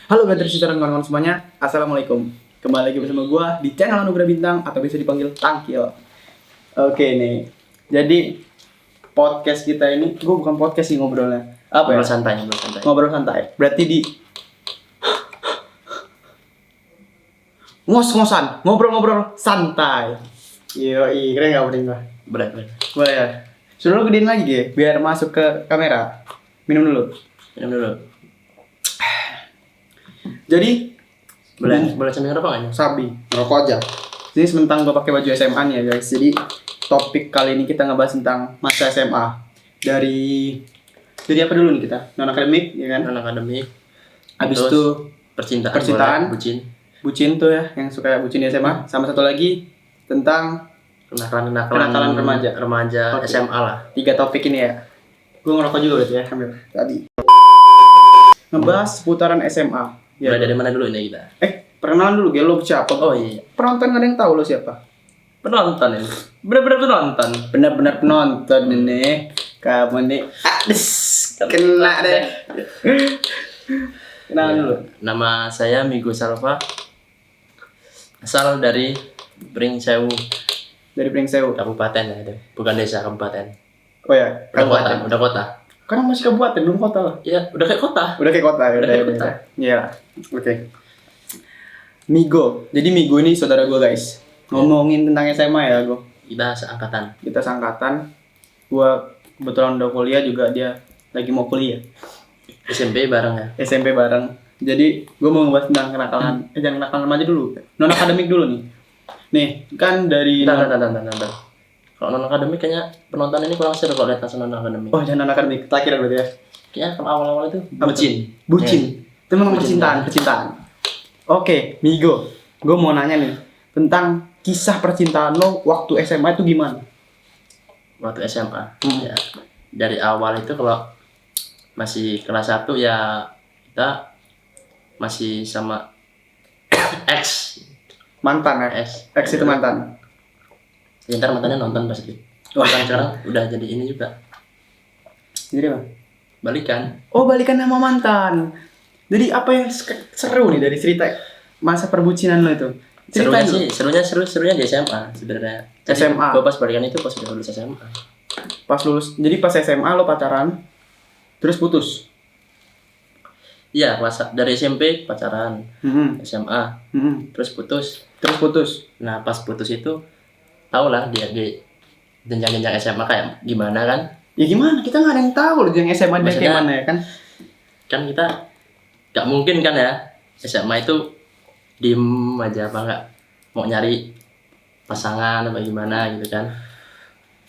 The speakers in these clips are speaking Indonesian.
Halo Gadris dan kawan-kawan semuanya, Assalamualaikum. Kembali lagi bersama gue di channel Anugerah Bintang atau bisa dipanggil Tangkil. Oke nih, jadi podcast kita ini, gue bukan podcast sih ngobrolnya. Apa Ngobrol ya? santai. Ngobrol santai. Berarti di ngos-ngosan, ngobrol-ngobrol santai. Yoi, keren gak penting gue? Berat. Boleh ya? Suruh lu gedein lagi ya, biar masuk ke kamera. Minum dulu. Minum dulu. Jadi Boleh sambil ngerokok aja. sabi ngerokok aja. Ini sementang gue pakai baju SMA nih ya guys. Jadi topik kali ini kita ngebahas tentang masa SMA dari apa dulu nih kita? Non akademik ya kan? Non akademik. Habis Terus itu percintaan, bucin tuh ya, yang suka bucin di SMA. Sama satu lagi tentang kenakalan remaja Okay. SMA lah. 3 topik ini ya. Gue ngerokok juga berarti ya, ambil tadi. Ngebahas seputaran SMA. Ya, Mulai dari mana dulu ini kita? perkenalan dulu, lo siapa? Oh iya, Penonton gak ada yang tahu lo siapa? penonton ini. Benar-benar penonton. Benar-benar penonton ini. Kamu nih, kena deh. Kenalan dulu. Nama saya Migo Salva. Asal dari Pringsewu, Dari Pringsewu. kabupaten ya itu. Bukan desa, kabupaten. Oh ya, Udah kota. Kan masih kabupaten, belum kota lah. Iya, udah kayak kota. Udah kayak kota ya. Udah kayak kota. Iya. Oke. Migo. Jadi Migo ini saudara gue guys. Ngomongin tentang SMA ya gue. Kita seangkatan. Kita seangkatan. Gue kebetulan udah kuliah juga, dia lagi mau kuliah. SMP bareng ya. SMP bareng. Jadi gue mau ngebahas tentang kenakalan. Jangan kenakalan remaja dulu. Non akademik dulu nih. Nih kan dari Bentar. Kalau non akademik kayaknya penonton ini kurang seru kalau lihat langsung non akademik. Oh, jangan non akademik. Terakhir berarti ya. Kayaknya kalau awal-awal itu Apa tuh? Bucin. Itu memang Bucin. percintaan. Oke, Migo. Gue mau nanya nih tentang kisah percintaan lo waktu SMA itu gimana? Waktu SMA. Ya. Dari awal itu kalau masih kelas 1 ya kita masih sama ex. Mantan ya? Ex itu mantan. Ya, ntar mantannya nonton pasti. Wah. Kan sekarang udah jadi ini juga. Jadi apa? Balikan. Oh, balikan sama mantan. Jadi apa yang seru nih dari cerita masa perbucinan lo itu? Ceritain Serunya dulu. serunya di SMA sebenarnya. Jadi SMA. Gua pas balikan itu pas udah lulus SMA. Pas lulus. Jadi pas SMA lo pacaran, terus putus. Iya, dari SMP pacaran, SMA, terus putus. Terus putus. Nah, pas putus itu tau lah dia di jenjang-jenjang SMA kayak gimana kan. Ya gimana? Kita nggak ada yang tahu loh yang SMA dia kayak mana ya kan? Kan kita gak mungkin kan ya SMA itu diem aja apa nggak mau nyari pasangan apa gimana gitu kan.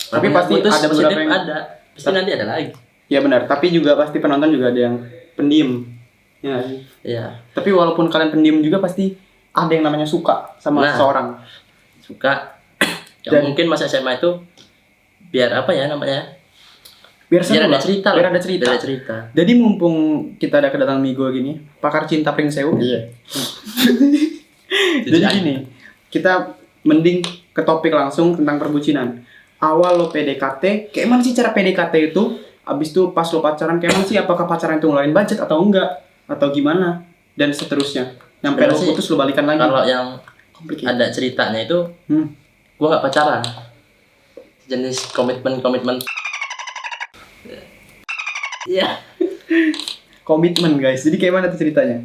Tapi pasti putus ada positif beberapa yang ada, pasti nanti ada lagi. Ya benar, tapi juga pasti penonton juga ada yang pendiam. Ya. Iya, Tapi walaupun kalian pendiam juga pasti ada yang namanya suka sama Nah. seseorang. suka. Dan- Mungkin masa SMA itu biar apa ya namanya, Biar seru biar ada lah. cerita Biar lah. ada cerita. Biar ada cerita. Jadi mumpung kita ada kedatangan Migo gini, pakar cinta Pringsewu. Iya. Jadi gini, kita mending ke topik langsung tentang perbucinan. Awal lo PDKT, kayak mana sih cara PDKT itu? Abis itu pas lo pacaran, kayak mana sih? Apakah pacaran itu ngeluarin budget atau enggak? Atau gimana? Dan seterusnya. Sampai lo Sebenarnya sih, putus, lo balikan lagi. Kalau yang Complicated. ada ceritanya itu gua nggak pacaran, jenis komitmen. Iya. Komitmen guys. Jadi kayak mana tuh ceritanya?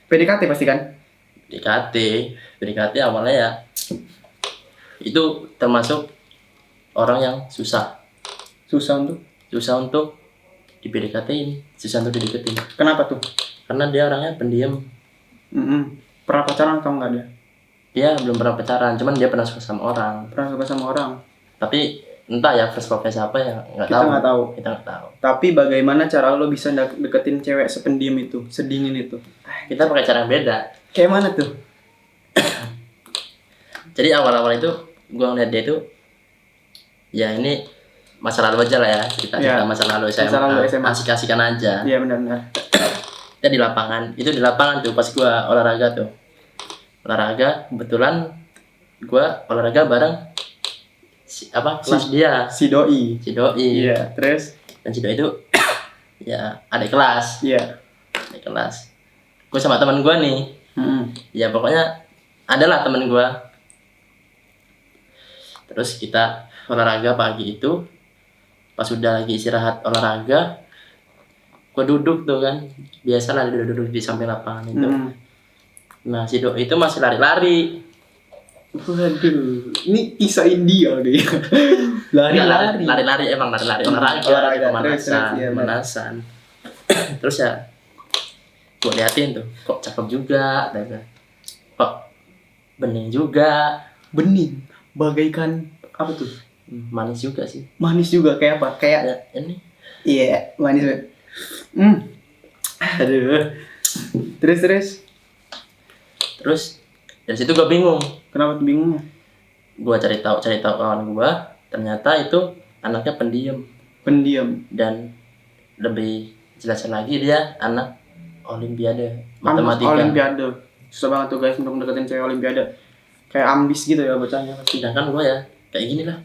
PDKT pasti kan? PDKT awalnya ya itu termasuk orang yang susah Susah untuk di PDKT-in, susah untuk dideketin kenapa tuh? karena dia orangnya pendiam. Pernah pacaran atau enggak dia? Dia belum pernah pacaran, cuman dia pernah suka sama orang, Pernah suka sama orang? tapi entah ya first love-nya siapa ya Kita nggak tahu. kita nggak tahu. Tapi bagaimana cara lo bisa deketin cewek sependiam itu, sedingin itu? Kita pakai cara yang beda. Kayak mana tuh? Jadi awal-awal itu gua ngeliat dia itu ya ini masa lalu aja lah ya, cerita Ya, masa lalu masa lalu SMA. asik-asikan aja. Iya benar-benar. Kita di lapangan tuh pas gua olahraga kebetulan gua olahraga bareng kelas dia Si doi. si doi. Iya, terus? Dan si doi itu ya adik kelas Iya. gue sama teman gue nih. Ya pokoknya adalah teman gue. Terus kita olahraga pagi itu. Pas udah lagi istirahat olahraga, gue duduk tuh kan. Biasalah duduk di samping lapangan itu. Nah si Doi itu masih lari-lari. Waduh, ini kisah India deh. Lari-lari. Lari-lari emang lari-lari olahraga pemanasan. Terus ya gue liatin tuh, kok cakep juga, kok bening juga. Bening, bagaikan apa tuh? Manis juga sih. Manis juga kayak apa? Kayak Ya, ini. iya, manis banget. Aduh. Terus Dari situ gue bingung. kenapa tuh bingungnya? Gue cari tahu kawan gue, ternyata itu anaknya pendiam dan lebih jelasnya lagi dia anak olimpiade matematika. Olimpiade. Susah banget tuh guys untuk deketin cewek olimpiade. Kayak ambis gitu ya bacanya pasti. Sedangkan gue ya kayak gini lah.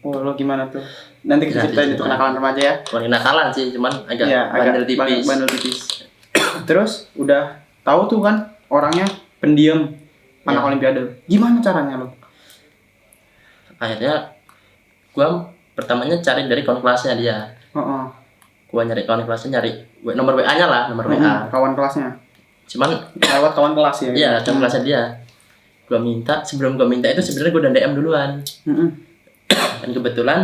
Oh, lo gimana tuh? Nanti kita ceritain itu kenakalan remaja ya. Bukan kenakalan sih, cuman agak Iya, bandel tipis. Bandel tipis. Terus udah tahu tuh kan orangnya pendiam, anak Ya. olimpiade. Gimana caranya lo? Akhirnya gue pertamanya cari dari kawan kelasnya dia. Gue nyari kawan kelasnya, nyari nomor WA-nya lah, nomor WA. Kawan kelasnya. Cuman Lewat kawan kelas ya. iya, kawan kelasnya dia. Sebelum gue minta itu sebenarnya gue udah DM duluan. Dan kebetulan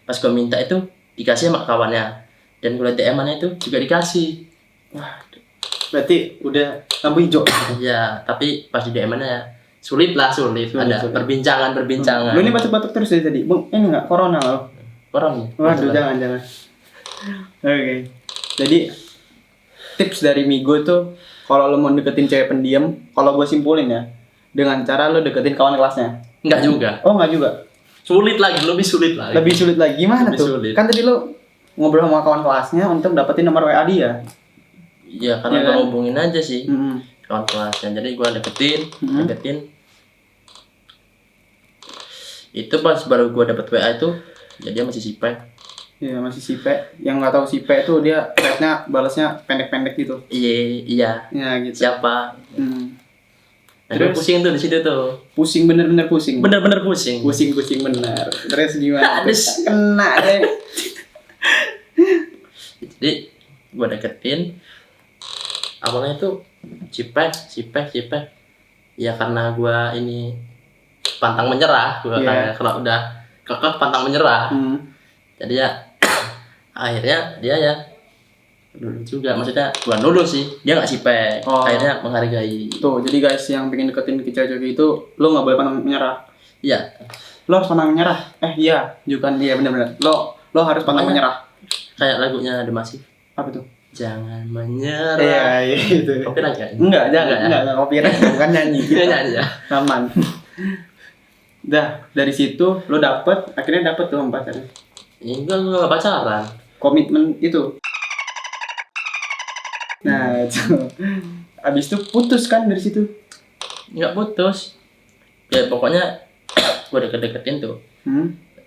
pas gue minta itu dikasih sama kawannya. Dan gue liat DM-annya itu juga dikasih. Wah, berarti udah lampu hijau. Iya, tapi pas di DM-annya ya sulit. Ada Sulit. perbincangan. Lu ini batuk-batuk terus dari tadi. Bung, ini enggak corona lo? Orang nih. Waduh, jangan. Oke. Jadi tips dari Migo tuh kalau lo mau deketin cewek pendiam, kalau gue simpulin ya, dengan cara lo deketin kawan kelasnya. Enggak juga. Oh, enggak juga. Lebih sulit lagi. Lebih sulit lagi. Gimana Lebih tuh? sulit. Kan tadi lo ngobrol sama kawan kelasnya untuk dapetin nomor WA dia. Iya, karena Iya gue kan? hubungin aja sih Mm-mm. kawan kelasnya. Jadi gue deketin. Itu pas baru gue dapet WA itu, ya dia masih sipek. Iya, masih sipe. Yang nggak tahu sipe itu dia chatnya balasnya pendek-pendek gitu. Iya. Ya gitu. Siapa? Nah, gue Terus? pusing tuh di situ tuh. Pusing, bener-bener pusing. Bener-bener pusing. Pusing bener. Terus gimana? Habis. Kena deh. Jadi gue deketin. Awalnya itu sipek. Ya karena gue ini pantang menyerah. Gue Iya. kalau udah kekeh pantang menyerah. Jadi ya akhirnya dia ya lulus juga, maksudnya bukan lulus sih, dia nggak sipek. Oh. Akhirnya menghargai. Tuh, jadi guys yang pengen deketin ke cewek-cewek itu, lo nggak boleh pantang menyerah. Iya. Lo harus pantang menyerah. Iya, juga iya benar-benar. Lo harus pantang menyerah. Kayak lagunya The Massive. Apa tuh? Jangan menyerah. Iya itu. Kopi lagi ya? Enggak, copyright, bukan nyanyi. Dia nyanyi ya. Aman. Dah, dari situ lo akhirnya dapet tuh sama pacarnya. Enggak, gue nggak pacaran. Komitmen itu. Nah, itu. Abis itu putus kan dari situ. Nggak putus. Ya pokoknya gue deket-deketin tuh.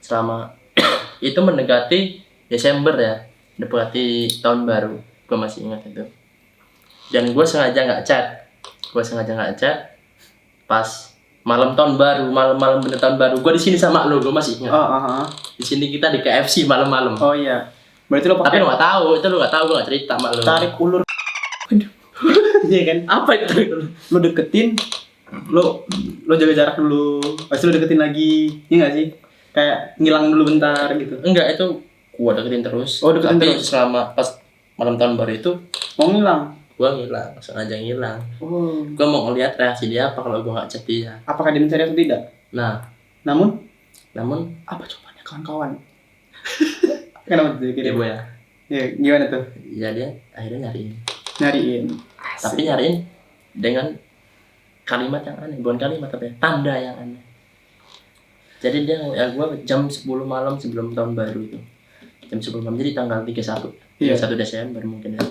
Selama itu mendekati Desember ya, mendekati tahun baru. Gue masih ingat itu. Dan gue sengaja nggak chat. Pas malam tahun baru, malam bener tahun baru. Gue di sini sama lo, gue masih ingat. Di sini kita di KFC malam-malam. Oh iya. Berarti lo Tapi pakai lo nggak tahu, gue nggak cerita sama lo. tarik ulur. Iya kan? Apa itu? Lo deketin, lo jaga jarak dulu. Pasti lo deketin lagi. Iya nggak sih? Kayak ngilang dulu bentar gitu. Enggak, itu gue deketin terus. Oh, deketin Tapi terus. selama pas malam tahun baru itu Mau ngilang. gue ngilang, sengaja ngilang. Oh. Gue mau ngeliat reaksi dia apa kalau gue nggak chat dia. Apakah dia mencari atau tidak? Nah, Namun namun apa cobanya kawan-kawan? Kenapa tuh dia kira? gue ya, Ya, gimana tuh? ya dia akhirnya nyariin. Asik. Tapi nyariin dengan kalimat yang aneh, bukan kalimat tapi tanda yang aneh. Jadi dia ya gue jam 10 malam sebelum tahun baru itu. Jam 10 malam, jadi tanggal 31 Iya. 1 Desember mungkin ya.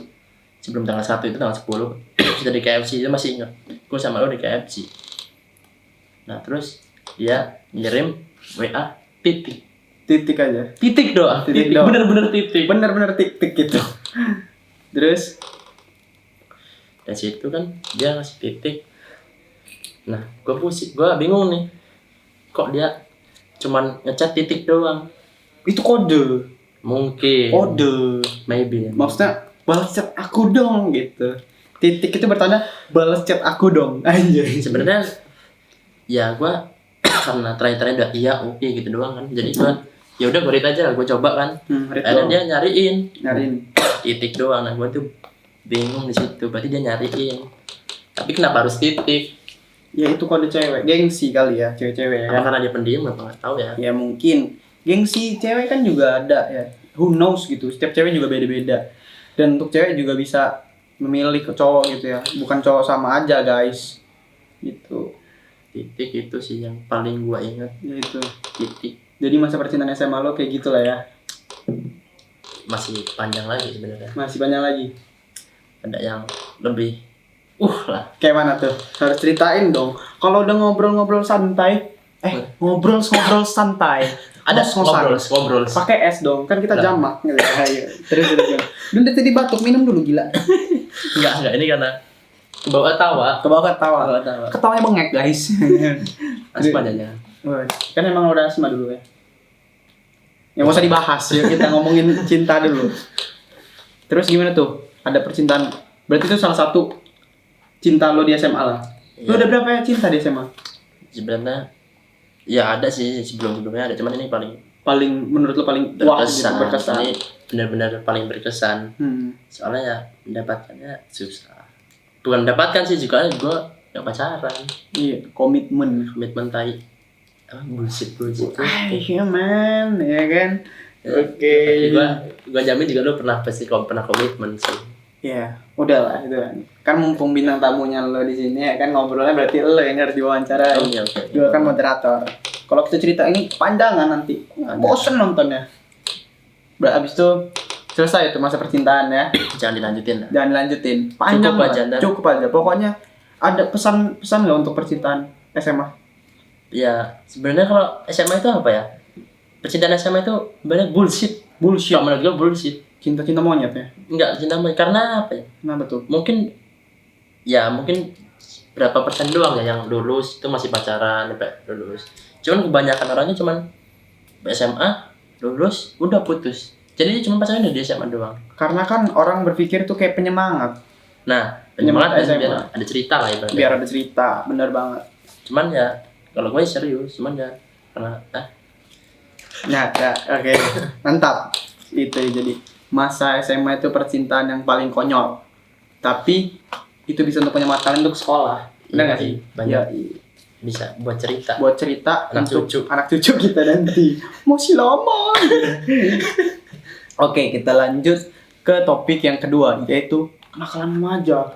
Sebelum tanggal 1 itu tanggal 10 sudah di KFC, itu masih ingat. Gue sama lo di KFC. Nah terus dia ngirim WA titik aja. titik doang, Titik doang. bener-bener titik. Bener-bener tik gitu. Terus Dari situ kan dia ngasih titik. Nah gue bingung nih, kok dia cuman ngecat titik doang. Itu kode. Mungkin Kode. maybe ya. Maksudnya balas chat aku dong gitu. Titik itu bertanda balas chat aku dong. Anjay. Sebenarnya ya gue karena terakhir udah iya oke gitu doang kan, jadi gue ya udah gue read aja, gue coba kan. Read Akhirnya doang. dia nyariin titik doang. Nah gue tuh bingung di situ, berarti dia nyariin tapi kenapa harus titik? Ya itu kode cewek, gengsi kali ya cewek-cewek ya. Apa karena dia pendiam apa nggak tahu ya. Ya mungkin gengsi cewek kan juga ada ya. Who knows gitu. Setiap cewek juga beda-beda. Dan untuk cewek juga bisa memilih ke cowok gitu ya. Bukan cowok sama aja guys. Gitu. Titik itu sih yang paling gua ingat. Ya itu. Titik. Jadi masa percintaan SMA lo kayak gitulah ya. Masih panjang lagi sebenarnya. Masih banyak lagi. Ada yang lebih lah. Kayak mana tuh? Harus ceritain dong. Kalau udah ngobrol-ngobrol santai, ngobrol santai. Ada Ngos-ngosan. ngobrol. Pakai es dong, kan kita Lah. jamak gitu. Ayo. Terus. Dan dari tadi batuk, minum dulu gila. Enggak ini karena kebawa tawa. Ke bawah ketawa. Kebawa tawa. Ketawanya bengek, guys. Asma aja. Woi, kan emang udah asma dulu ya. Ya nggak usah dibahas ya, kita ngomongin cinta dulu. Terus gimana tuh? Ada percintaan. Berarti itu salah satu cinta lo di SMA lah. Lo Iya. udah berapa ya cinta di SMA? Sebenarnya ya ada sih sebelumnya ada, cuman ini Paling menurut lo paling wah gitu, berkesan. berkesan. Ini benar-benar paling berkesan. Soalnya ya mendapatkannya susah. Bukan mendapatkan sih, juga gue gak pacaran. Iya, komitmen. Komitmen tai. Bullshit. Iya man, ya kan. Oke. Gue jamin juga lo pernah komitmen sih. Ya, udahlah itu kan. Kan mumpung bintang tamunya lo di sini ya kan, ngobrolnya berarti lo yang harus diwawancara. Oke. Gue kan moderator. Kalau kita cerita ini panjangan nanti, bosen nontonnya. Abis itu selesai itu masa percintaan ya. Jangan dilanjutin lah. Jangan dilanjutin. Panjang Cukup banget. aja, ntar. Cukup aja. Pokoknya ada pesan nggak untuk percintaan SMA? Ya sebenarnya kalau SMA itu apa ya? Percintaan SMA itu sebenarnya bullshit. Bullshit. Kalau menurut gue bullshit. Cinta-cinta monyet ya. Enggak cinta karena apa ya? Kenapa tuh? Mungkin berapa persen doang ya yang lulus itu masih pacaran sampai lulus. Cuman kebanyakan orangnya cuman SMA lulus udah putus. Jadi cuma pacaran di SMA doang. Karena kan orang berpikir tuh kayak penyemangat. Nah, Penyemangat penyemangat dan SMA. biar ada cerita lah ibaratnya. Biar ada cerita, bener banget. Cuman ya kalau gue serius, cuman ya karena Nyata, oke. Mantap. Itu ya, jadi masa SMA itu percintaan yang paling konyol. Tapi itu bisa untuk penyemangat untuk sekolah. Benar nggak sih? Banyak. Ya, bisa buat cerita. buat cerita Anak untuk cucu. anak cucu kita nanti. Masih lama. Oke, kita lanjut ke topik yang kedua, yaitu kenakalan remaja.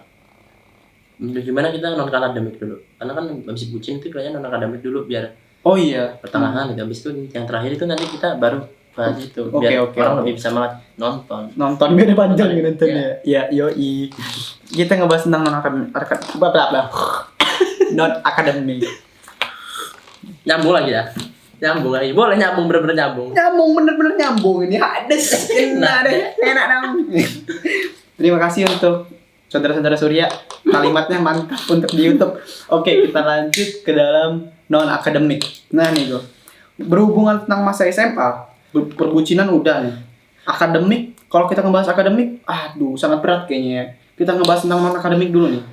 Gimana kita non akademik dulu? Karena kan habis bucin itu kayaknya non akademik dulu biar Oh iya. pertengahan gitu. Habis itu yang terakhir itu nanti kita baru bahas itu Oke, biar oke, orang oke. lebih bisa semangat nonton. Nonton biar panjang Nonton, ya nontonnya. Ya, yoi. Kita ngebahas tentang non akademik. Nyambung lagi ya. Nyambung lagi. Boleh nyambung bener-bener nyambung. Nyambung bener-bener nyambung ini ada Nah, deh enak dong. Terima kasih untuk saudara-saudara Surya, kalimatnya mantap untuk di YouTube. Oke, kita lanjut ke dalam non akademik. Nah nih gue berhubungan tentang masa SMA, perbucinan udah nih. Akademik, kalau kita ngebahas akademik, aduh sangat berat kayaknya ya. Kita ngebahas tentang non akademik dulu nih.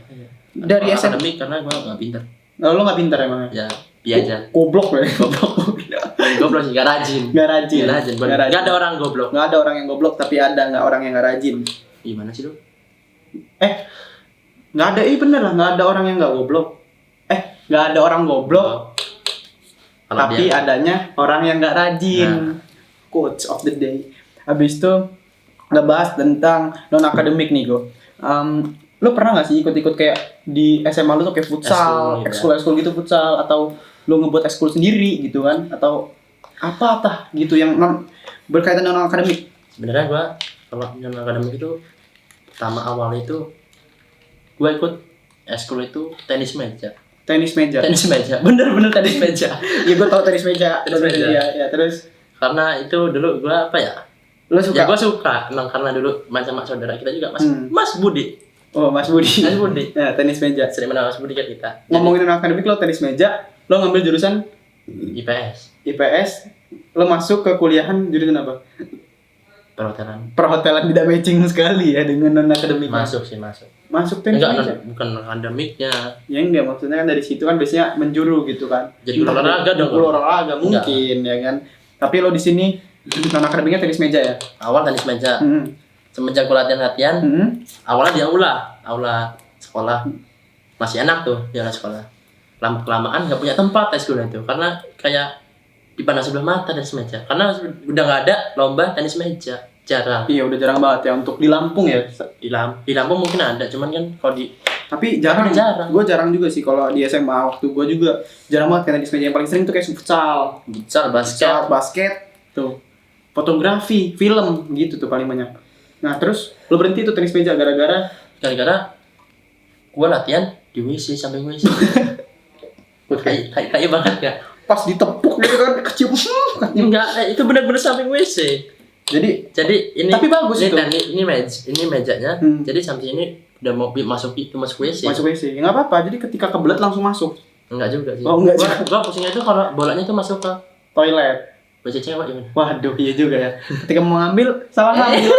Dari Kalau SMA, akademik karena gue nggak pintar. lo nggak pintar emang? Ya biasa. Goblok ya. Goblok sih, gak rajin. Nggak rajin. Gak rajin. Nggak rajin. Gak ada orang goblok. Nggak ada orang yang goblok, tapi ada nggak orang yang nggak rajin. Gimana sih lu? Nggak ada, bener lah, nggak ada orang yang nggak goblok. Nggak ada orang goblok, Kalau tapi dia adanya orang yang nggak rajin. Quotes of the day. Habis itu ngebahas tentang non akademik nih gue. Lo pernah nggak sih ikut-ikut kayak di SMA lo tuh kayak futsal, ekskul gitu futsal, atau lo ngebuat ekskul sendiri gitu kan, atau apa gitu yang berkaitan dengan non akademik? sebenarnya gue kalau non akademik itu pertama awal itu gue ikut ekskul itu tenis meja. Tenis meja. Bener-bener tenis meja. Ya gue tau tenis meja. Tenis meja. Ya terus Karena itu dulu gue apa ya? lo suka? Ya gue suka, emang karena dulu main sama saudara kita juga mas Budi. Oh, Mas Budi. Mas Budi. Ya, tenis meja. Sering menang Mas Budi kan kita. Ngomongin akademik, lo tenis meja, lo ngambil jurusan IPS, IPS, lo masuk ke kuliahan jurusan apa? perhotelan. Perhotelan, tidak matching sekali ya dengan non akademik. Masuk sih, masuk. Masuk tenis meja. Bukan akademiknya. Ya enggak, maksudnya kan dari situ kan biasanya menjuru gitu kan. Jadi olahraga dong. Olahraga mungkin ya kan. Tapi lo di sini non akademiknya tenis meja ya. Awal tenis meja. Semenjak gue latihan, awalnya di aula sekolah. Masih enak tuh di aula sekolah. Lama kelamaan nggak punya tempat eskul itu, karena kayak dipandang sebelah mata tenis meja. Karena udah nggak ada lomba tenis meja, jarang. Iya, udah jarang banget ya untuk di Lampung ya. Di Lampung mungkin ada, cuman kan kalau di tapi jarang. Gue jarang juga sih kalau di SMA waktu gue juga jarang banget kan tenis meja. Yang paling sering tuh kayak futsal, basket, tuh fotografi, film gitu tuh paling banyak. Nah terus lo berhenti tuh tenis meja gara-gara gue latihan di WC samping WC. Kayak banget gak? Pas ditepuk gitu kan kecium. Enggak, itu benar-benar samping WC. Jadi ini tapi bagus ini, itu. Ini mejanya. Jadi samping ini udah mau masuk WC. Masuk WC. Ya enggak apa-apa. Jadi ketika kebelet langsung masuk. Enggak juga sih. Oh, enggak juga. Gua pusingnya itu kalau bolanya itu masuk ke toilet. WC cewek gimana? Waduh, iya juga ya. Ketika mau ngambil, salah ngambil.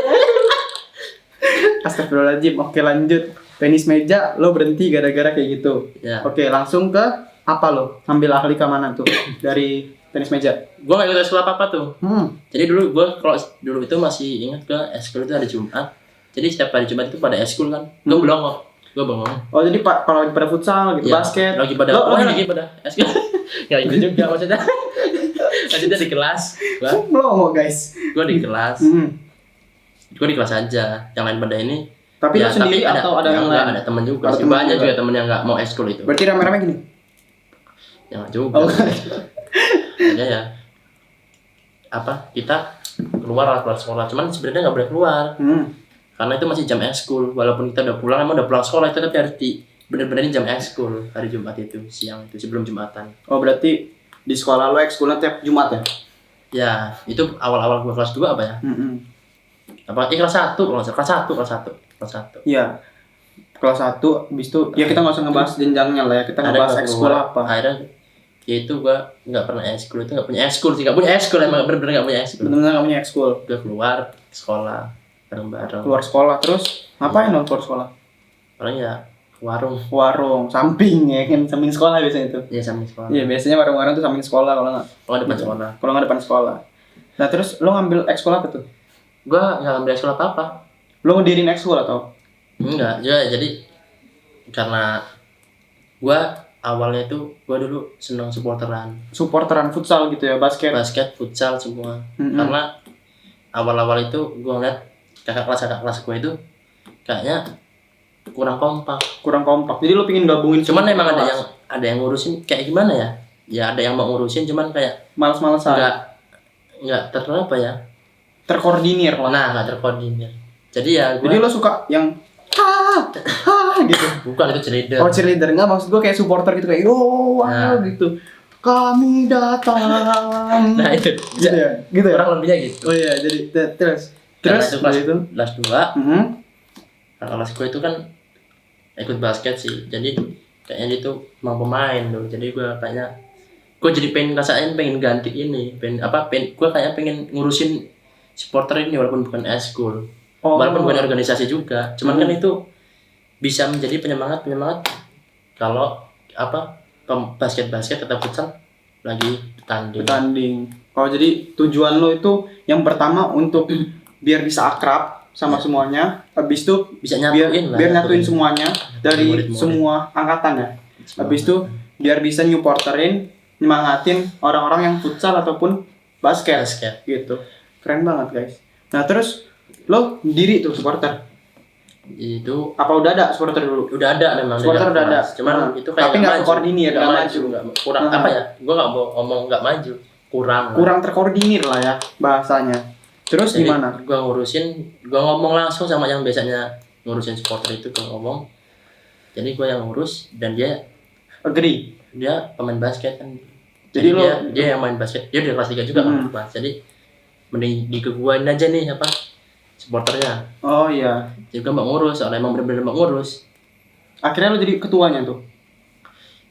Astagfirullahaladzim. Oke, lanjut. Tenis meja lo berhenti gara-gara kayak gitu. Ya. Oke, langsung ke apa lo? Ngambil ahli ke mana tuh? Dari tenis meja. Gua enggak ikut eskul apa tuh. Jadi dulu kalau dulu itu masih ingat ke eskul itu hari Jumat. Jadi setiap hari Jumat itu pada eskul kan. Gua bengong. Oh, jadi kalau lagi pada futsal gitu, ya, basket. Lagi pada lagi pada eskul. Ya itu juga maksudnya. Maksudnya di kelas. Melongo, guys. Gua di kelas. Gue di kelas aja, yang lain pada ini. Tapi ya, lo sendiri atau ada yang lain? Ada temen juga. Banyak juga temen yang nggak mau eskul itu. Berarti rame-rame gini? Ya nggak juga. Ada ya. Kita keluar sekolah. Cuman sebenarnya nggak boleh keluar. Karena itu masih jam eskul. Walaupun kita udah pulang sekolah itu, tapi harus bener-benerin jam eskul hari Jumat itu siang itu sebelum Jumatan. Oh, berarti di sekolah lo ekskulnya tiap Jumat ya? Ya, itu awal-awal gue kelas 2 apa ya? Kelas 1, kelas 1. Iya. Kelas 1 habis itu ya kita enggak usah ngebahas jenjangnya lah ya. Kita ngebahas ekskul apa. Akhirnya ya itu gua enggak pernah ekskul, itu enggak punya ekskul sih. Enggak punya ekskul, emang bener-bener enggak punya ekskul. Bener-bener enggak punya ekskul. Udah keluar sekolah bareng-bareng. Keluar sekolah terus ngapain dong keluar sekolah? Paling ya warung samping ya kan, samping sekolah biasanya itu. Iya, samping sekolah. Iya, biasanya warung-warung tuh samping sekolah kalau enggak depan sekolah. Nah, terus lo ngambil ekskul apa tuh? Gua nggak ngambil ekskul apa-apa. Lo ngedirin ekskul atau? Enggak, jadi karena gua awalnya tuh gua dulu seneng supporteran futsal gitu ya, basket, futsal semua. Karena awal-awal itu gua ngeliat kakak kelas gua itu kayaknya kurang kompak. Jadi lo pingin gabungin. Cuman emang ada yang ngurusin kayak gimana ya? Ya ada yang mau ngurusin, cuman kayak males-malesan. Enggak terapa ya? Terkoordinir lah. Nah, nggak terkoordinir. Jadi lo suka yang gitu. Bukan, itu cheerleader. Oh, cheerleader. Enggak, maksud gue kayak supporter gitu, kayak gitu. Kami datang. Nah, itu. Gitu ya. Kurang lebihnya gitu. Oh iya, jadi terus itu kelas 2. Nah, kelas gue itu kan ikut basket sih. Jadi kayaknya dia tuh mau pemain tuh. Jadi gue jadi pengen ganti ini. Gue kayak pengen ngurusin supporter ini walaupun bukan eskul, walaupun bukan organisasi juga, cuman kan itu bisa menjadi penyemangat kalau basket atau futsal lagi tanding. Oh, jadi tujuan lo itu yang pertama untuk biar bisa akrab sama semuanya, habis itu bisa biar nyatuin semuanya dari murid. Semua angkatan ya. Habis itu biar bisa nyupporterin, nyemangatin orang-orang yang futsal ataupun basket. Gitu. Keren banget, guys. Nah, terus lo diri tuh supporter. Itu apa udah ada supporter dulu? Udah ada memang. Supporter udah ada. Cuman itu kayak tapi enggak koordinir, enggak maju. Kurang apa ya? Gua enggak mau ngomong enggak maju. Kurang terkoordinir lah ya bahasanya. Terus jadi, gimana? Gua ngomong langsung sama yang biasanya ngurusin supporter itu, gua ngomong. Jadi gua yang ngurus dan dia agree. Dia pemain basket kan. Jadi dia yang main basket. Dia di kelas 3 juga kan. Jadi mending dikeguain aja nih supporternya. Oh iya. Jadi gue mau ngurus, soalnya emang bener-bener mau ngurus. Akhirnya lo jadi ketuanya tuh.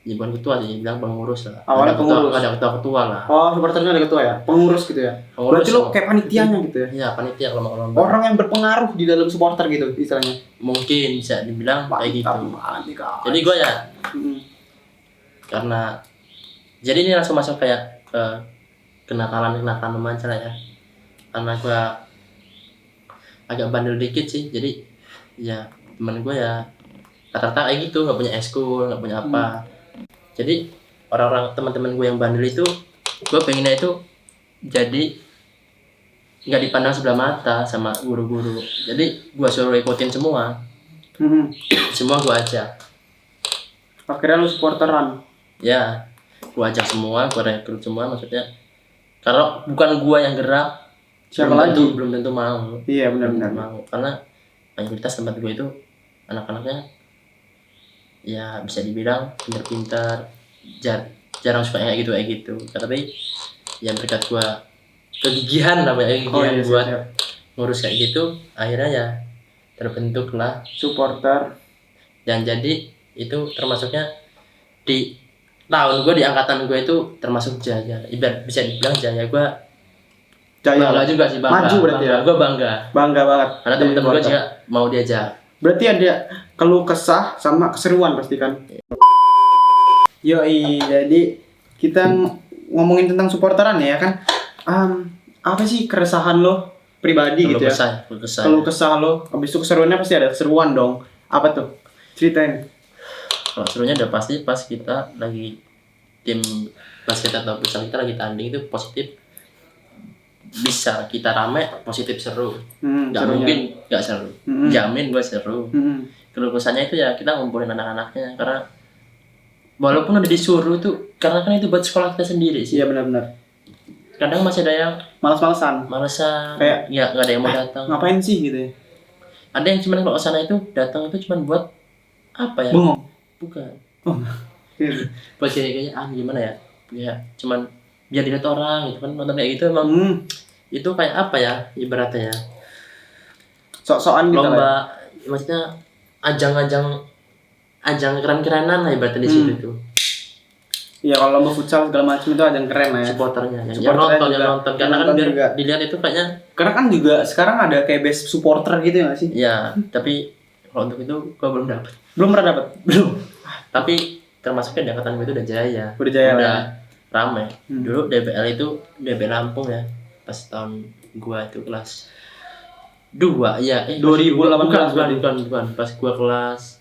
Ya bukan ketua sih, bilang pengurus lah. Awalnya pengurus. Ada ketua-ketua lah. Oh, supporternya ada ketua ya? Pengurus gitu ya? Pengurus Berarti lo kayak panitianya gitu ya? Iya, panitia kalau mau lomba. Orang yang berpengaruh di dalam supporter gitu istilahnya. Mungkin bisa dibilang kayak gitu. Jadi gue ya karena jadi ini langsung masuk kayak ke kenakalan remaja lah ya. Karena gue agak bandel dikit sih, jadi ya temen gue ya rata-rata kayak gitu, nggak punya eskul, nggak punya apa. Jadi orang-orang teman-teman gue yang bandel itu, gue pengennya itu jadi nggak dipandang sebelah mata sama guru-guru. Jadi gue suruh ikutin semua, semua gue ajak. Akhirnya lu supporteran. Ya, gue ajak semua, gue rekrut semua, maksudnya kalau bukan gue yang gerak, siapa lagi? Belum tentu mau. Iya benar-benar mau, karena mayoritas tempat gue itu anak-anaknya ya bisa dibilang pintar-pintar, jarang suka kayak gitu. Tapi yang berkat gue kegigihan lah, kegigihan buat ngurus kayak gitu, akhirnya ya terbentuklah supporter. Dan jadi itu termasuknya di tahun gue, di angkatan gue itu termasuk jaya. Ibarat bisa dibilang jaya, gue jaya bangga juga sih, bangga. Maju berarti ya? Gue bangga banget. Karena temen-temen gue juga mau diajak. Berarti ada keluh kesah sama keseruan pasti kan? Yoi, jadi kita ngomongin tentang supporteran ya kan? Apa sih keresahan lo pribadi gitu ya? Keluh kesah lo, habis itu keseruannya pasti ada keseruan dong. Apa tuh? Ceritain. Kalau serunya udah pasti pas kita lagi tim basket atau futsal kita lagi tanding itu positif, bisa kita rame, positif seru. Gak mungkin gak seru. Jamin gue seru. Keluh kesahnya itu ya kita ngumpulin anak-anaknya, karena walaupun udah disuruh itu, karena kan itu buat sekolah kita sendiri sih. Iya benar-benar. Kadang masih ada yang malesan, kayak ya nggak ada yang mau datang. Ngapain sih gitu ya? Ada yang cuman kalau sana itu datang itu cuman buat apa ya? Bengong. Bukan. Oh. Buat kayaknya gimana ya? Ya cuman biar dilihat orang gitu kan, nonton kayak gitu emang. Itu kayak apa ya ibaratnya ya? Sok-sokan gitu lomba, maksudnya ajang keren-kerenan lah ibaratnya di situ tuh. Iya, kalau lomba futsal segala macam itu ajang keren lah ya. Supporternya yang nonton karena kan biar juga dilihat itu kayaknya. Karena kan juga sekarang ada kayak best supporter gitu ya nggak sih? Iya, tapi kalau untuk itu gua belum dapat. Belum pernah dapat. Belum. Tapi termasuknya di angkatan gue itu udah jaya. Udah rame. Dulu DBL itu DBL Lampung ya. Pas tahun gua itu kelas 2 ya. 2018 bukan. Pas gua kelas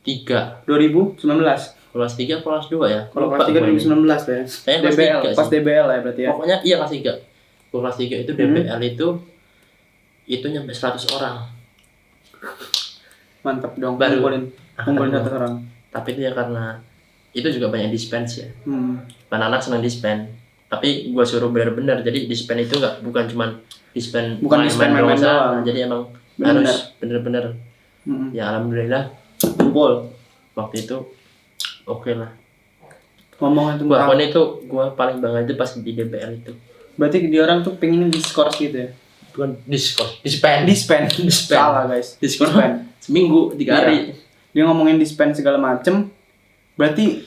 3. 2019. Kelas 3 kelas 2 ya. Kalau kelas 3 2019 ya. DBL, pas DBL ya berarti ya. Pokoknya iya kelas 3. Gua kelas 3 itu DBL itu nyampe 100 orang. Mantap dong. Baru ngumpulin 100 orang. Tapi itu ya karena itu juga banyak dispense ya. Anak-anak senang dispense. Tapi gua suruh benar-benar, jadi dispense itu bukan cuman dispense main-main doang. Jadi emang harus benar-benar. Ya alhamdulillah kumpul waktu itu oke lah. Ngomongin tentang gua paling bangga itu pas di DBL itu. Berarti dia orang tuh pengen diskors gitu ya? Bukan dispense. Salah guys. Dispense seminggu 3 hari. Dia ngomongin dispense segala macem. Berarti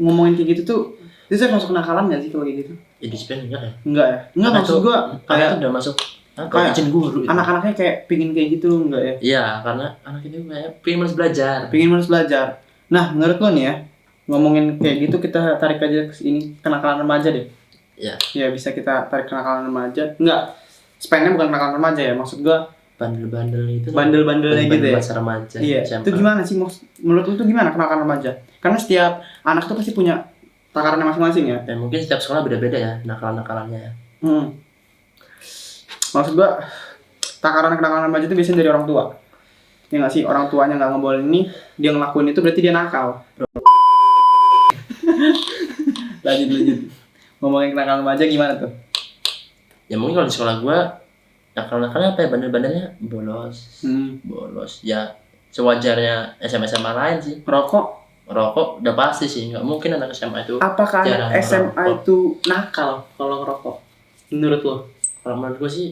ngomongin kayak gitu tuh, itu saya masuk kenakalan nggak sih kalau kayak gitu? Ya dispense enggak ya? Enggak ya? Enggak, maksud gua kayak udah masuk kayak izin guru. Anak-anaknya kayak pingin kayak gitu enggak ya? Iya, karena anak itu kayak pingin malas belajar. Nah, menurut lo nih ya, ngomongin kayak gitu kita tarik aja ke ini kenakalan remaja deh. Iya. Ya bisa kita tarik kenakalan remaja. Enggak. Spennya bukan kenakalan remaja ya, maksud gua bandel-bandel itu. Bandelnya gitu ya. Masa remaja. Iya. Itu gimana sih menurut lo tuh gimana kenakalan remaja? Karena setiap anak tuh pasti punya takarannya masing-masing ya. Dan mungkin setiap sekolah beda-beda ya nakalan-nakalannya ya. Maksud gua takaran kenakalan remaja itu biasanya dari orang tua. Ya nggak sih, orang tuanya nggak ngebolehin ini, dia ngelakuin itu berarti dia nakal. lanjut. Ngomongin kenakalan remaja gimana tuh? Ya mungkin kalau di sekolah gua nakal-nakalnya apa ya, bandel-bandelnya bolos. Ya sewajarnya SMA lain sih. Rokok udah pasti sih, nggak mungkin anak SMA itu. Apakah SMA itu nakal kalau ngerokok? Menurut lo? Kalau menurut gue sih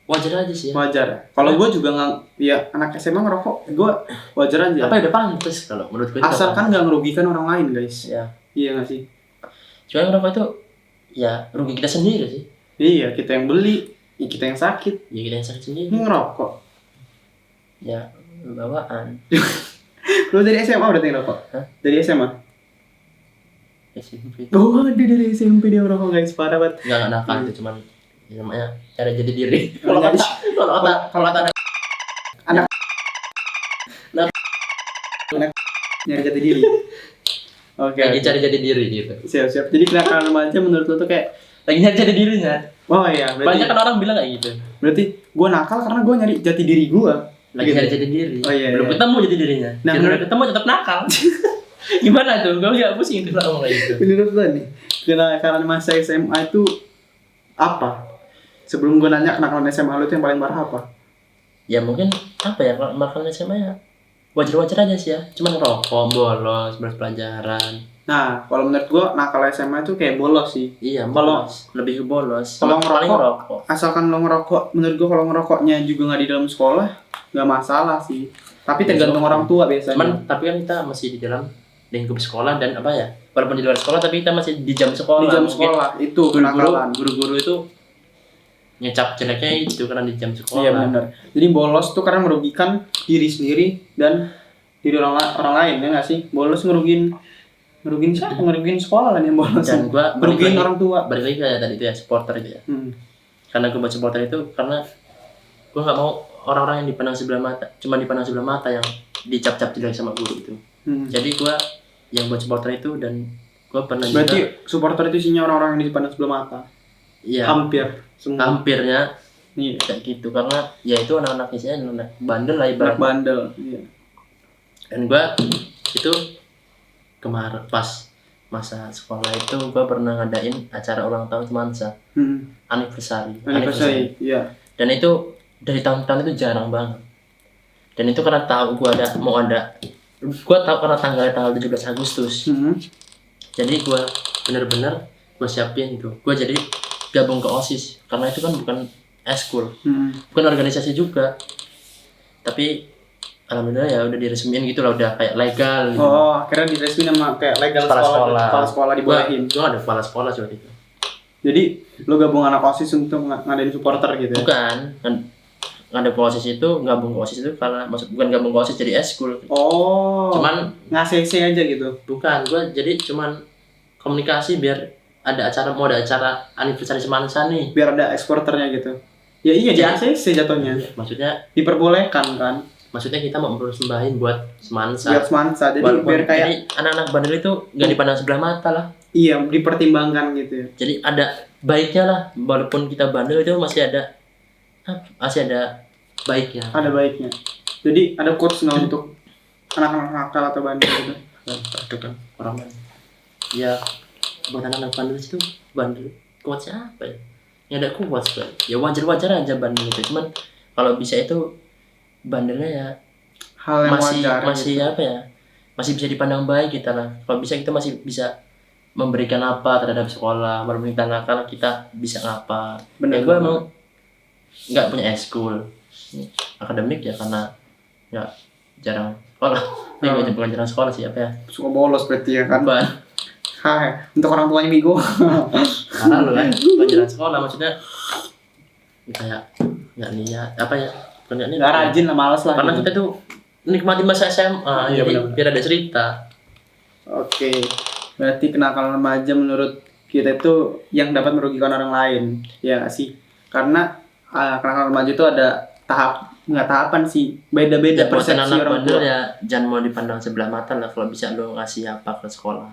wajar aja sih ya. Wajar. Kalau gue juga nggak, ya anak SMA ngerokok, gue wajar aja. Apa udah pantas kalau menurut gue. Asalkan nggak merugikan orang lain, guys. Ya. Iya nggak sih? Cuma ngerokok itu ya rugi kita sendiri sih. Iya, kita yang beli, ya kita yang sakit. Ya kita yang sakit sendiri. Ini ngerokok. Ya bawaan. Lu dari SMA udah ngerokok? Hah? Dari SMA? SMP. Oh, dia dari SMP dia ngerokok, guys. Parah banget. Enggak nakal itu cuman ya, namanya cara jadi diri. Kalau Kalau jadi- kalau kata Nyari jati diri. Oke. lagi cari jadi diri gitu. Siap-siap. Jadi kenakalan remaja menurut lu tuh kayak, Lagi nyari jadi dirinya. oh iya, Banyak kan orang bilang kayak gitu. berarti gue nakal karena gue nyari jati diri gue. Lagi Gitu. nyari jadi diri. Oh, iya, Belum iya. ketemu jadi dirinya. Nah, Nah, udah ketemu tetap nakal. Gimana tuh? Gue gak pusing itu ngomong kayak gitu. Menurut lo nih, kenakalan masa SMA itu apa? Sebelum gue nanya kenakalan SMA lu itu yang paling parah apa? Ya mungkin apa ya kalau makan SMA ya wajar-wajar aja sih ya. Cuman ngerokok, bolos, bolos pelajaran. Nah, kalau menurut gue nakal SMA itu kayak bolos sih. Iya, Kalau- bolos. Lebih ke bolos. kalau Paling ngerokok, asalkan lo ngerokok, menurut gue kalau ngerokoknya juga nggak di dalam sekolah, nggak masalah sih. Tapi tergantung orang tua biasanya. Cuman tapi kan kita masih di dalam lingkup sekolah dan apa ya? Walaupun di luar sekolah tapi kita masih di jam sekolah. Di jam Mungkin sekolah itu kenakalan. guru-guru itu ngecap jeleknya itu karena di jam sekolah. Iya benar. Jadi bolos tuh karena merugikan diri sendiri dan diri orang lain ya nggak sih? Bolos ngerugiin siapa? Ngerugiin sekolah kan yang bolos. Dan gua balik ngerugiin lagi- orang tua. Balik lagi kayak tadi itu ya supporter itu ya. Karena gue buat supporter itu karena gue nggak mau orang-orang yang dipandang sebelah mata, cuma dipandang sebelah mata yang dicap-cap jelek sama guru itu. Jadi gue yang buat supporter itu dan gue pernah Berarti juga, supporter itu isinya orang-orang yang dipandang sebelah mata. ya Hampir semua. hampirnya Iya. kayak gitu karena ya itu anak-anak isinya anak bandel lah Anak ibarat. bandel. Iya. Dan gue itu kemarin pas masa sekolah itu gue pernah ngadain acara ulang tahun semansa anniversary. Anniversary. Iya. Dan itu dari tahun-tahun itu jarang banget. Dan itu karena tahu gue tahu karena tanggal 17 Agustus. Jadi gue bener-bener gue siapin tuh. Gue jadi gabung ke OSIS karena itu kan bukan eskul, bukan organisasi juga. Tapi alhamdulillah ya udah diresmiin gitu lah, udah kayak legal gitu. Oh, akhirnya diresmi sama kayak legal kepala sekolah dibolehin. Gue ada kepala sekolah waktu itu. Jadi lu gabung anak OSIS untuk ngadain supporter gitu ya? Bukan, kan ada ke OSIS itu, gabung ke OSIS itu karena bukan gabung ke OSIS jadi eskul. Oh. Cuman ngasih aja gitu. bukan, gue jadi cuman komunikasi biar ada acara anniversary semansa nih. Biar ada eksporternya gitu. Ya iya, Ya. jadi ACC jatuhnya. Maksudnya Diperbolehkan kan? kita mau mempersembahin buat semansa. Biar semansa. Jadi Walaupun- biar kayak jadi anak-anak bandel itu nggak dipandang sebelah mata lah. iya dipertimbangkan gitu ya. Jadi ada baiknya lah, walaupun kita bandel itu masih ada baiknya. Ada baiknya. Jadi ada quotes nggak untuk anak-anak nakal atau bandel gitu? Nah, itu kan orang bandel. Ya buat anak-anak bandel itu bandel kuatnya apa ya? Ya ada kuat kan. Ya wajar-wajar aja bandel itu. Cuman kalau bisa itu bandelnya ya Hal yang masih wajar. masih gitu. apa ya? Masih bisa dipandang baik kita lah. Kalau bisa kita masih bisa memberikan apa terhadap sekolah, walaupun kita nakal kita bisa ngapa. Bener, Ya gue bener. emang nggak punya eskul akademik ya karena nggak jarang sekolah. Ini bukan jarang sekolah sih apa ya? Suka bolos berarti ya kan? Bukan. Hai, untuk orang tuanya Migo. Karena lu kan bukan jarang sekolah maksudnya kayak nggak niat apa ya? Bukan nggak niat. Gak rajin lah, males lah. Karena gitu. kita tuh nikmati masa SMA, Iya, jadi benar-benar. biar ada cerita. Oke, berarti kenakalan remaja menurut kita itu yang dapat merugikan orang lain, ya nggak sih? Karena kenakalan remaja itu ada nggak tahapan sih, beda-beda Ya, buat persepsi anak orang bandel tua. ya jangan mau dipandang sebelah mata lah. Kalau bisa lo ngasih apa ke sekolah,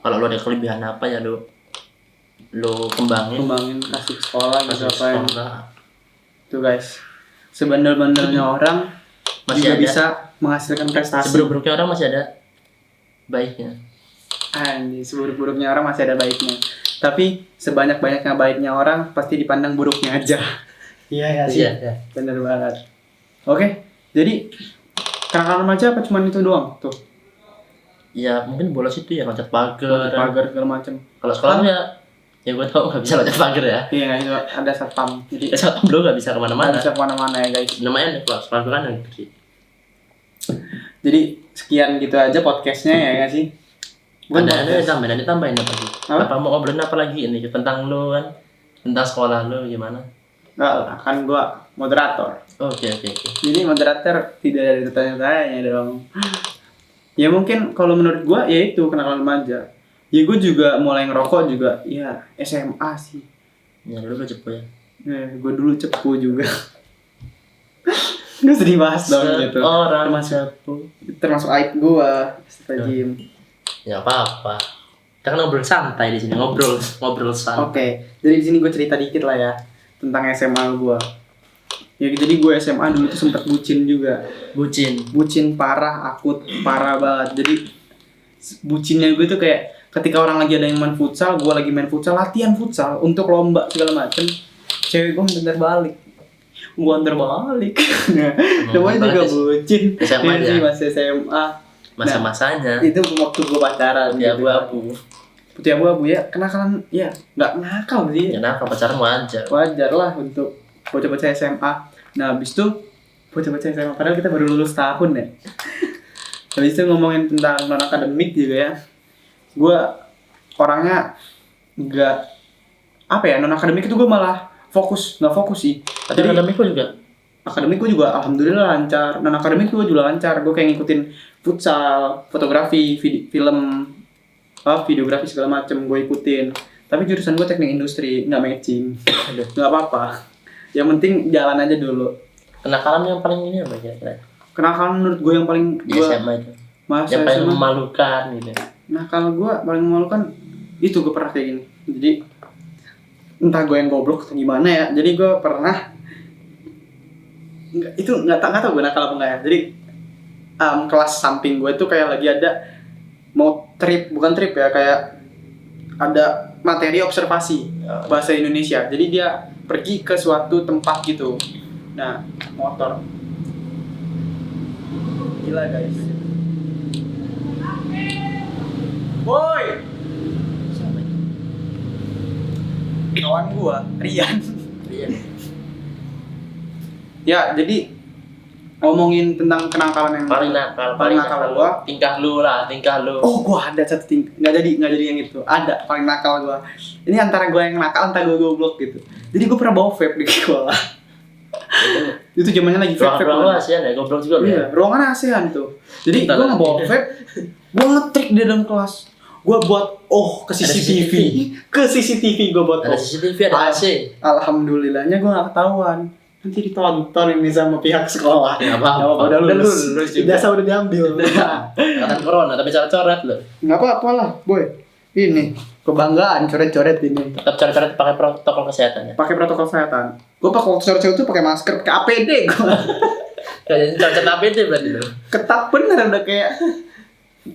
kalau lo ada kelebihan apa ya lo kembangin Kembangin kasih ke sekolah gitu kasih ke apa yang sekolah. tuh guys. Sebandel-bandelnya orang Masih juga ada. bisa menghasilkan prestasi. Seburuk-buruknya orang masih ada baiknya. Anjir, seburuk-buruknya orang masih ada baiknya. Tapi sebanyak-banyaknya baiknya orang pasti dipandang buruknya aja. Iya sih. Iya. Bener banget. Oke, jadi kenakalan remaja apa cuman itu doang tuh? Ya mungkin bolos itu ya loncat pagar. Pagar segala macam. Kalau sekolah ya Ya gue tau nggak bisa loncat pagar ya. Iya, itu ada satpam. Jadi Satu belum nggak bisa nggak kemana-mana. bisa kemana-mana ya guys. Namanya sekolah kan negeri. Jadi sekian gitu aja podcastnya ya nggak sih? Bukan Ada podcast. tambahin apa lagi? Apa mau ngobrolin apa lagi ini tentang lo kan? Tentang sekolah lo gimana? Enggak lah, kan gua moderator. Oke. Jadi moderator tidak ada tanya-tanya dong. Ya mungkin kalau menurut gua ya itu kenakalan remaja. Ya gua juga mulai ngerokok juga ya SMA sih. Ya dulu lo cepu ya. Gua dulu cepu juga. Gua sedih bahas dong gitu. Orang cepu. Termasuk aib gua, Astagfirullahaladzim. Ya apa-apa. Kita kan ngobrol santai di sini, ngobrol santai. Oke, jadi di sini gue cerita dikit lah ya tentang SMA gue. Ya jadi gue SMA dulu tuh sempet bucin juga. Bucin parah, akut parah banget. Jadi bucinnya gue tuh kayak ketika orang lagi ada yang main futsal, gue lagi main futsal, latihan futsal untuk lomba segala macem. Cewek gue minta balik. Gue antar balik. Namanya juga bucin. SMA sih ya? masih SMA. Masa-masanya. Itu waktu gue pacaran. Ya gitu. Putih abu-abu ya, kenakalan ya nggak nakal sih. Ya nakal pacaran Wajar lah untuk bocah-bocah SMA. Nah habis itu bocah-bocah SMA padahal kita baru lulus tahun ya. Habis itu ngomongin tentang non akademik juga ya. Gue orangnya nggak apa ya, non akademik itu gue malah nggak fokus sih. Tapi akademik pun juga. Akademik gue juga alhamdulillah lancar. Non akademik gue juga lancar. Gue kayak ngikutin futsal, fotografi, film, videografi segala macem gue ikutin. Tapi jurusan gue teknik industri, nggak matching. Nggak apa-apa. Yang penting jalan aja dulu. Kenakalan yang paling ini apa kira-kira? Kenakalan menurut gue yang paling Di SMA itu. masa Yang paling SMA, memalukan gitu. nakal gue paling memalukan itu gue pernah kayak gini. Jadi entah gue yang goblok atau gimana ya. Jadi gue pernah nggak tahu gue nakal apa enggak ya. Jadi kelas samping gue tuh kayak lagi ada mau bukan trip ya, kayak ada materi observasi bahasa Indonesia. Jadi dia pergi ke suatu tempat gitu. Nah, motor. Gila guys. Boy. Siapa itu? Kawan gua, Rian. Iya. Ya, jadi ngomongin tentang kenakalan yang Paling nakal gua. Tingkah lu. Oh, gua ada satu nggak jadi yang itu. Ada paling nakal gua. Ini antara gua yang nakal, antara gua goblok gitu. Jadi gua pernah bawa vape di sekolah. Itu zamannya lagi vape. Ruang ASEAN ya, goblok juga Iya, ruangan ASEAN tuh. Jadi gua ngebawa vape, gua ngetrik di dalam kelas. Gua buat ke CCTV. Ke CCTV gua buat Ada CCTV, ada AC. Alhamdulillahnya gua nggak ketahuan. Nanti ditonton ini sama pihak sekolah. Ya apa-apa. Udah lulus juga. Ijazah udah diambil. Akan corona tapi coret-coret loh. Nggak apa-apa lah, boy. Ini kebanggaan coret-coret ini. Tetap coret-coret pakai protokol kesehatan ya. Pakai protokol kesehatan. Gua pakai coret-coret itu pakai masker, pakai APD gua. Kayaknya coret APD berarti lo. Ketat bener udah kayak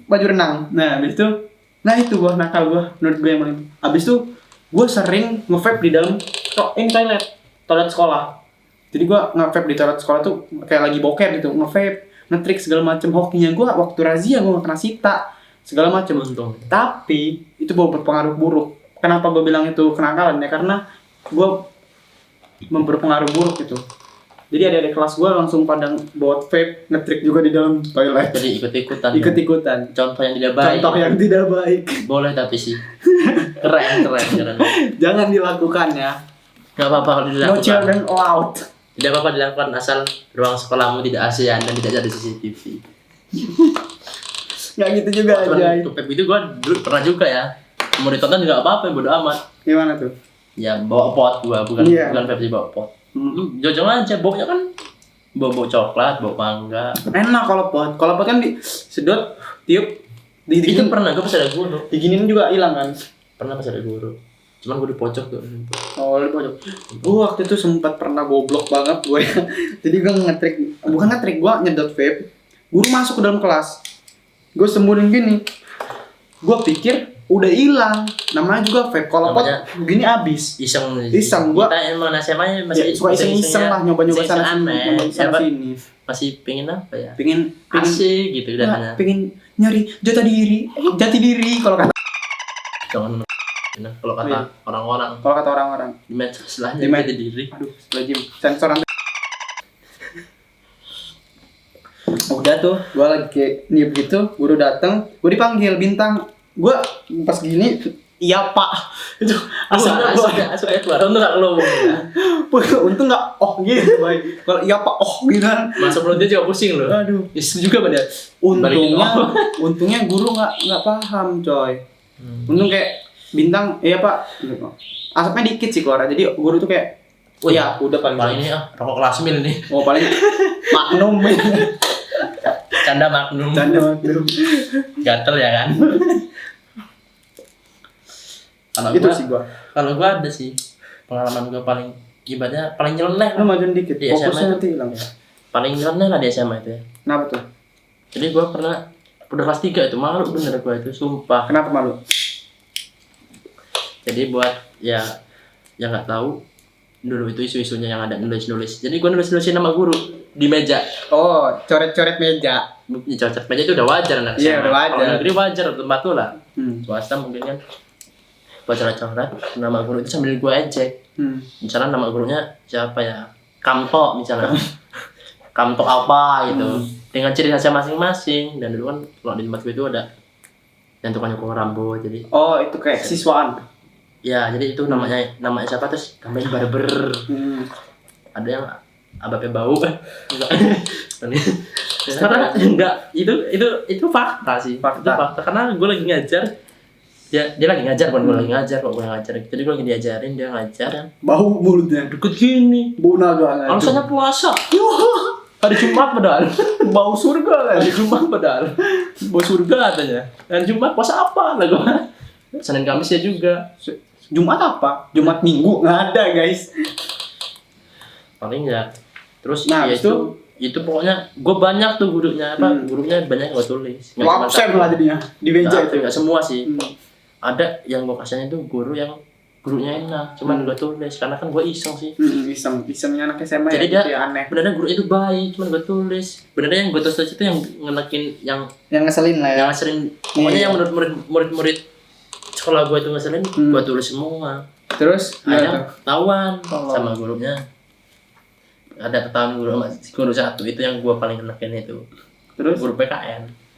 baju renang. Nah, habis itu gua nakal gua, menurut gua yang paling. Habis itu gua sering nge-vape di dalam toilet sekolah. Jadi gua nge-vape di toilet sekolah tuh kayak lagi boker gitu, nge-vape, nge-trik segala macem. Hokinya gua waktu razia gua gak kena sita segala macem. Untung. Tapi itu berpengaruh buruk. Kenapa gua bilang itu kenakalan ya? Karena gua berpengaruh buruk gitu. Jadi adik-adik kelas gua langsung pada bawa vape, nge-trik juga di dalam toilet. Jadi ikut-ikutan. Ikut-ikutan. Contoh yang tidak baik. Contoh yang tidak baik. Boleh tapi sih. Keren. Jangan dilakukan ya. Gak apa-apa kalau No dilakukan. children allowed. Tidak apa-apa dilakukan asal ruang sekolahmu tidak ASEAN dan tidak ada CCTV. Nggak gitu juga Cuman aja. untuk vape itu gue dulu pernah juga ya. Mau ditonton juga apa-apa, bodo amat. Gimana tuh? Ya bawa pot gua, bukan Iya. vape sih, bawa pot. Jojong aja, baunya kan bau coklat, bau mangga. Enak kalau pot. Kalau pot kan disedot, tiup, Itu pernah gue pas ada guru. diginin juga hilang kan? Pernah pas ada guru. Cuman gue di pojok tuh. Oh, di pojok. Gue waktu itu sempat pernah goblok banget gue. Jadi gue bukan ngetrik, gue nyedot vape. Guru masuk ke dalam kelas. Gue sembunyiin gini. Gue pikir udah hilang. Namanya juga vape. Kalau pot gini habis. Iseng gua. Kita emang SMA-nya masih Suka iseng-iseng lah, nyoba-nyoba iseng-iseng sana sini, aneh. nyoba sini. Masih pengen apa ya? Pengen Asik gitu udah. pengen nyari jati diri kalau kata. Jangan Nah, kalau kata orang-orang, Kalau kata orang-orang. di medsos lah Di jadi diri. Aduh, lagi sensor nanti. Udah tuh, gue lagi kayak niup gitu, guru dateng, gue dipanggil Bintang. Gue pas gini, iya pak. Itu asalnya gue Asal itu baru tuh nggak lo. untung nggak gitu baik. Kalau iya pak gitu kan. Masuk mulutnya juga pusing loh. Aduh. Itu juga pada. Untungnya guru nggak paham coy. Untung kayak Bintang, iya pak. Asapnya dikit sih keluar. Jadi guru tuh kayak, ya udah paling ini rokok kelas mil nih. Oh paling Magnum. Canda Magnum. Gatel ya kan. Kalau Itu gua, sih gua. Kalau gua ada sih pengalaman gua paling ibaratnya paling nyeleneh. Lu majuin dikit. Di SMA Fokusnya itu nanti hilang. paling nyeleneh lah di SMA itu ya. Kenapa tuh? Jadi gua pernah udah kelas 3 itu malu bener gua itu sumpah. Kenapa malu? Jadi buat ya yang nggak tahu dulu itu isu-isunya yang ada nulis-nulis. Jadi gua nulis-nulisin nama guru di meja. Oh, coret-coret meja. Cocok meja itu udah wajar anak Iya, udah wajar. Kalau negeri wajar tempat tuh lah. Hmm. Swasta mungkin kan coret-coret nama guru itu sambil gue ejek. Misalnya nama gurunya siapa ya? Kamto misalnya. Kamto apa gitu. Dengan ciri khasnya masing-masing. Dan dulu kan kalau di tempat gue itu ada yang tukang nyukur rambut. Jadi Oh, itu kayak siswaan. ya, jadi itu namanya siapa terus namanya barber. Ada yang abapnya bau. Enggak. Karena enggak itu fakta sih. Fakta. Itu fakta karena gue lagi ngajar. Dia lagi ngajar, bukan gue lagi ngajar kok, gue ngajar. Jadi gue lagi diajarin, dia ngajar kan. Bau mulutnya. Deket gini. Bau naga. Alasannya puasa. Hari Jumat padahal. Bau surga kan. Hari Jumat padahal. Bau surga katanya. Dan Jumat puasa apa lah gue. Senin Kamis ya juga. Jumat apa? Jumat Minggu nggak ada guys. Paling ya. Terus Nah, ya itu pokoknya gue banyak tuh gurunya gurunya banyak gue tulis. Absen lah jadinya di meja itu. Enggak semua sih. Ada yang gue kasihnya itu gurunya enak, cuman gue tulis karena kan gue iseng sih. Isengnya anak SMA. Jadi ya, dia gitu ya, aneh. benernya guru itu baik, cuman gue tulis. Benernya yang gue tulis itu yang ngenekin yang ngeselin lah ya. yang ngeselin. Pokoknya yang menurut murid sekolah gue itu ngeselin, gue tulis semua. Terus Akhirnya ketahuan sama gurunya. Ada ketahuan guru satu itu yang gue paling enakin itu. Terus guru PKN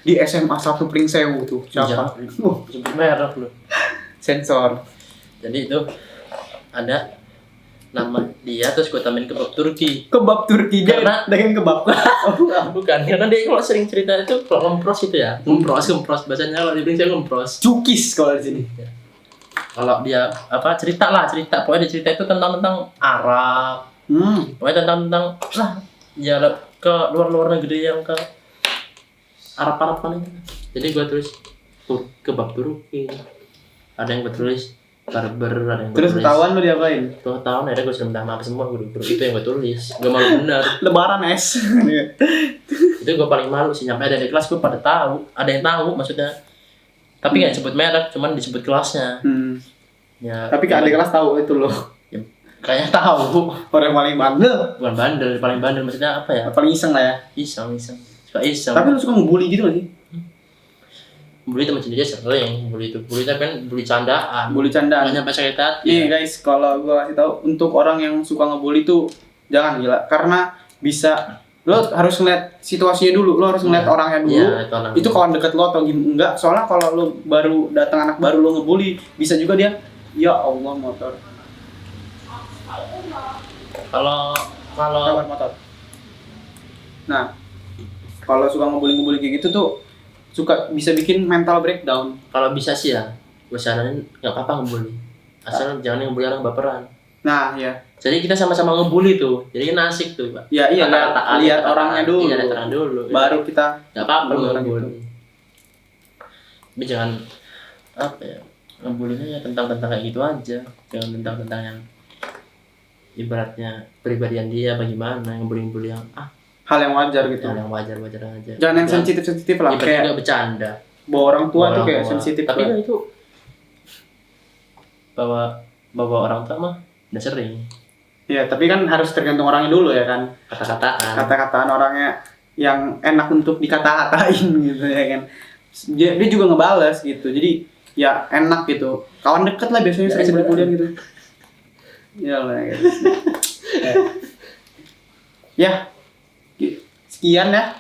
di SMA 1 Pringsewu tuh siapa? Sebut merek lu. Sensor. Jadi itu ada nama dia terus gue tambahin kebab Turki. Kebab Turki Karena dengan kebab. Bukan, karena dia kalau sering cerita itu kalau ngempros itu ya. Ngempros bahasanya kalau di Indonesia ngempros. Cukis kalau di sini. Kalau dia cerita pokoknya dia cerita itu tentang Arab. Pokoknya tentang lah ya ke luar negeri yang ke Arab kan itu. Jadi gue tulis kebab Turki. Ada yang gue tulis barber, ada yang gue Terus tulis. ketahuan lu diapain? Tahun ada gue sudah minta maaf semua guru itu yang gue tulis. Gue malu bener. Lebaran es. Itu gue paling malu sih, nyampe ada di kelas gue pada tahu, ada yang tahu maksudnya. Tapi nggak disebut merek, cuman disebut kelasnya. Ya. Tapi kan adik kelas tahu itu loh. Ya, kayaknya tahu. Orang paling bandel. Bukan bandel, paling bandel maksudnya apa ya? Paling iseng lah ya. Iseng. Suka iseng. Tapi lu suka ngebully gitu lagi? Bully teman sendiri sering, bully tapi kan bully candaan. Bully candaan. Nggak nyampe sakit hati. Nih guys, kalau gua kasih tahu untuk orang yang suka ngebully tuh jangan gila, karena bisa lo harus ngeliat situasinya dulu, lo harus ngeliat orangnya dulu. Itu kawan deket lo atau enggak? Soalnya kalau lo baru datang anak baru lo ngebully, bisa juga dia, ya Allah motor. Kalau Kawan motor. Nah, kalau suka ngebully kayak gitu tuh suka bisa bikin mental breakdown. kalau bisa sih ya, gue saranin nggak apa-apa ngebully. Asal jangan ngebully orang baperan. Nah, ya. Jadi kita sama-sama ngebully tuh. Jadi kan asik tuh, Pak. Ya iya, lihat orangnya dulu. Iya, lihat orang dulu. Baru kita nggak apa-apa orang ngebully. Tapi jangan apa ya? Ngebullynya ya tentang kayak gitu aja. Jangan tentang yang ibaratnya pribadian dia bagaimana, ngebully yang hal yang wajar gitu. Hal yang wajar aja. Jangan yang sensitif lah, kayak kayak bercanda. bawa orang tua tuh kayak sensitif. Tapi kan itu bawa orang tua mah udah sering. Iya, tapi kan harus tergantung orangnya dulu ya kan. Kata-kataan orangnya yang enak untuk dikata-katain gitu ya kan. Dia juga ngebales gitu. Jadi ya enak gitu. Kawan deket lah biasanya sering sebut-sebutan gitu. Ya lah guys. Ya. Sekian ya.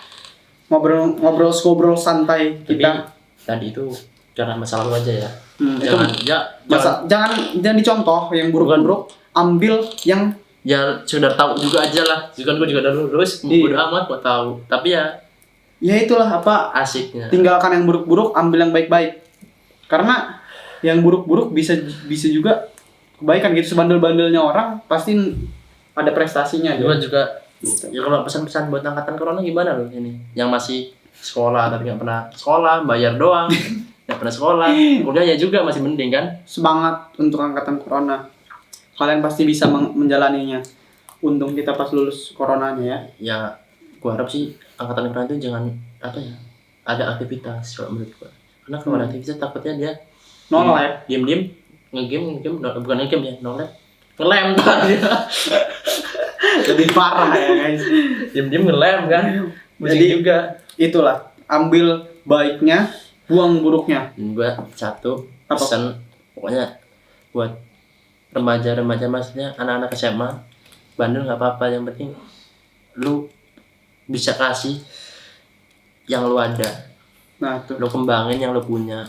Ngobrol santai Tapi kita. tadi itu karena masa lalu aja ya. Itu jangan dicontoh yang buruk-buruk, ambil yang ya sekedar tahu juga aja lah. Kan gue juga udah lulus, bodo amat mau tahu. Tapi ya itulah apa asiknya. Tinggalkan yang buruk-buruk, ambil yang baik-baik. Karena yang buruk-buruk bisa juga kebaikan gitu. Sebandel-bandelnya orang pasti ada prestasinya Gue gitu. juga ya kalau pesan-pesan buat angkatan corona gimana loh ini? Yang masih sekolah tapi nggak pernah sekolah, bayar doang. Nggak pernah sekolah, kuliah ya juga masih mending kan? Semangat untuk angkatan corona. Kalian pasti bisa menjalaninya. Untung kita pas lulus coronanya ya. Ya, gua harap sih angkatan corona itu jangan apa ya? Ada aktivitas kalau menurut gua. Karena kalau ada aktivitas takutnya dia No life. Diem ngegame bukan ngegame ya, no life. Ngelem tadi. Lebih parah ya guys. Diem ngelem kan. Jadi juga itulah, ambil baiknya, buang buruknya. dan gua satu Apa? pesan pokoknya buat remaja-remaja maksudnya anak-anak SMA bandel nggak apa-apa, yang penting lu bisa kasih yang lu ada, Nah tuh. lu kembangin yang lu punya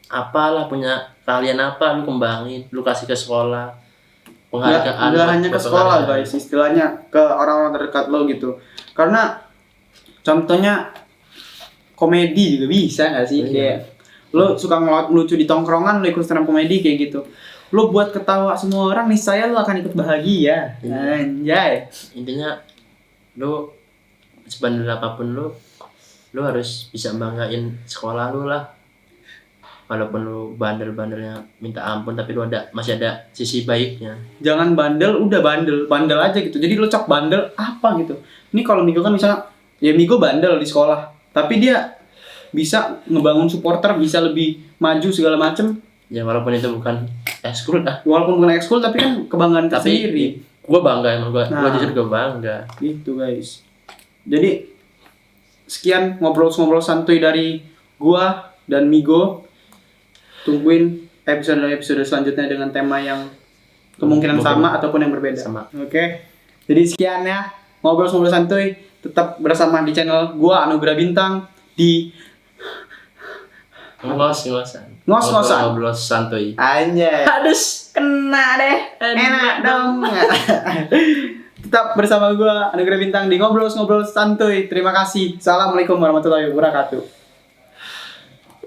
apalah, punya keahlian apa lu kembangin, lu kasih ke sekolah penghargaan. Nggak hanya ke sekolah guys, istilahnya ke orang-orang terdekat lo gitu. Karena contohnya komedi juga bisa nggak sih? Iya. Kayak lo suka ngelucu di tongkrongan, lo ikut stand up komedi kayak gitu. Lo buat ketawa semua orang, nih saya lo akan ikut bahagia. Iya. Anjay. Intinya lu sebandel apapun lu harus bisa banggain sekolah lu lah. Walaupun lu bandel-bandelnya minta ampun, tapi lu masih ada sisi baiknya. Jangan bandel, udah bandel aja gitu. Jadi lo cok bandel apa gitu. Ini kalau Migo kan misalnya, ya Migo bandel di sekolah, tapi dia bisa ngebangun supporter, bisa lebih maju segala macem. Ya walaupun itu bukan ekskul dah. Walaupun bukan ekskul, tapi kan kebanggaan kita Tapi sendiri. gue bangga emang, gue Nah. jujur gue bangga. Gitu guys. Jadi sekian ngobrol santuy dari gua dan Migo. Tungguin episode selanjutnya dengan tema yang kemungkinan Mungkin sama ataupun yang berbeda. sama. Oke. Jadi sekian ya ngobrol santuy. Tetap bersama di channel gua Anugerah Bintang di Ngos-ngosan. Ngos-ngosan. Ngobrol santuy. Anjay. Hadus. Kena deh. Enak dong. Tetap bersama gua Anugerah Bintang di ngobrol santuy. Terima kasih. Assalamualaikum warahmatullahi wabarakatuh.